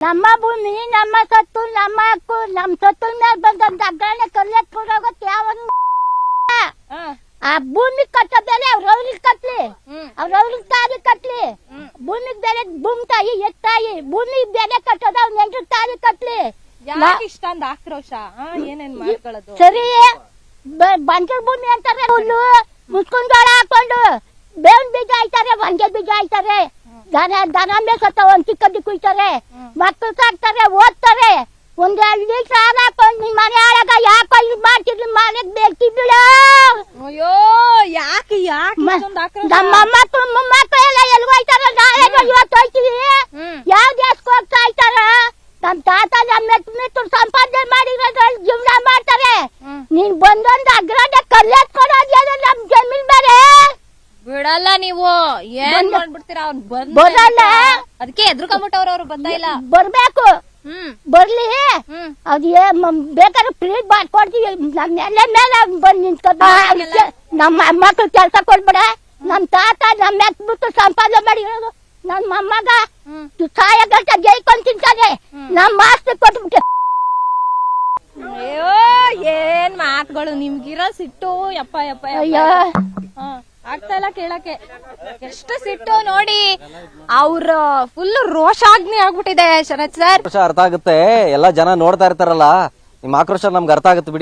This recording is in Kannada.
ನಮ್ಮ ಭೂಮಿ ನಮ್ಮ ಸತ್ತು ನಮ್ಮ ಹಕ್ಕು ನಮ್ ಸತ್ತು ಮೇಲೆ ಬಂದ ದಗ್ಗರಣೆ ಕಲ್ಲೆತ್ಕೊಂಡೋಗತ್ತೆ ಯಾವ ಆ ಭೂಮಿ ಕಟ್ಟ ಬೆಲೆ ಅವ್ರವ್ರಿಗೆ ಕಟ್ಲಿ ಅವ್ರವ್ರಿಗೆ ತಾಳಿ ಕಟ್ಲಿ ಭೂಮಿಗ್ ಬೆಲೆ ಭೂಮಿ ತಾಯಿ ಎತ್ತಾಯಿ ಭೂಮಿ ಬೆಲೆ ಕಟ್ಟೋದ ಅವ್ನ ನೆಂಟ್ರ ತಾಳಿ ಕಟ್ಲಿ ಇಷ್ಟೊಂದು ಆಕ್ರೋಶ ಏನೇನ್ ಮಾಡ್ಕೊಳ್ಳೋದು ಸರಿ ಬಂಜರ್ ಭೂಮಿ ಅಂತಾರೆ ಹುಲ್ಲು ಮುಸ್ಕೊಂಡ್ ಜೋಳ ಹಾಕೊಂಡು ಬೇವಿನ ಬೀಜ ಹಾಯ್ತಾರೆ ವಂಗೆ ಬೀಜ ಹಾಯ್ತಾರೆ ದನ ಮೇಸತ್ತ ಒಂದ್ ಚಿಕ್ಕದ್ದು ಕುಯ್ತಾರೆ ಮಕ್ಕಳು ಸಾಕ್ತಾರೆ ಓದ್ತಾರೆ ಒಂದೆರಡು ಲೀಟರ್ ಹಾಲು ಹಾಕೊಂಡು ನಿಮ್ ಮನೆ ಆಳಾಗ ಯಾಕೋ ಇದು ಮಾಡ್ತಿದ್ರಿ ಮನೆಗ್ ಬೇಕಿದ್ದಿಲ್ಲ ಅಯ್ಯೋ ಯಾಕೆ ನಮ್ಮ ಮಕ್ಕಳು ಮೊಮ್ಮಕ್ಕಳು ಎಲ್ಲ ಎಲ್ಲಿ ಹೋಯ್ತಾರ ನಾಳೆ ಇವತ್ತು ಹೋಯ್ತೀವಿ ಯಾವ ದೇಶಕ್ಕೆ ಹೋಗ್ತಾ ಇರ್ತಾರ ನಮ್ ತಾತ ನಮ್ಮ ಮಿತ್ರ ಸಂಪಾದನೆ ಮಾಡಿರೋದ್ರಲ್ಲಿ ಜೀವನ ಮಾಡ್ತಾರೆ ನೀನ್ ಬಂದೊಂದು ಅಗ್ರಾಡ ಕಲ್ಲೆತ್ಕೊಡೋದು ನಮ್ ಜಮೀನ್ ಬೇರೆ ಬಿಡಲ್ಲ ನೀವು ಏನ್ ಮಾಡ್ಬಿಡ್ತೀರಾ ಅವ್ರು ಬರಲ್ಲ ಅದಕ್ಕೆ ಎದ್ರುಕೊಂಬಿಟ್ಟವ್ರು ಅವ್ರು ಬಂದ ಇಲ್ಲ ಬರ್ಬೇಕು ಬರ್ಲಿ ಅದ್ ಬೇಕಾದ್ರೆ ಫ್ರೀ ಮಾಡ್ಕೊಡ್ತೀವಿ ನಮ್ ನೆಲೆ ಮೇಲೆ ಬಂದ್ ನಿಂತ್ಕೊಬ ನಮ್ಮ ಮಕ್ಕಳು ಕೆಲ್ಸ ಕೊಡ್ಬೇಡ ನಮ್ ತಾತ ನಮ್ಮ ಮೆತ್ಬಿಟ್ಟು ಸಂಪಾದನೆ ಮಾಡಿರೋದು ನನ್ ಮೊಮ್ಮಗ ಸಾಯ ಗಂಟ ಜೈಕೊಂಡ್ ತಿಂತಾನೆ ನಮ್ಮ ಆಸ್ತಿ ಕೊಟ್ಬಿಟ್ಟೆ ಅಯ್ಯೋ ಏನ್ ಮಾತುಗಳು ನಿಮ್ಗಿರೋ ಸಿಟ್ಟು ಯಪ್ಪ ಯಪ್ಪ ಅಯ್ಯೋ ಆಗ್ತಾ ಇಲ್ಲ ಕೇಳಕ್ಕೆ ಎಷ್ಟು ಸಿಟ್ಟು ನೋಡಿ ಅವ್ರ ಫುಲ್ ರೋಷಾಗ್ನಿ ಆಗ್ಬಿಟ್ಟಿದೆ ಶರತ್ ಸರ್. ಅರ್ಥ ಆಗುತ್ತೆ, ಎಲ್ಲಾ ಜನ ನೋಡ್ತಾ ಇರ್ತಾರಲ್ಲ, ನಿಮ್ ಆಕ್ರೋಶ ನಮ್ಗೆ ಅರ್ಥ ಆಗುತ್ತೆ ಬಿಡಿ.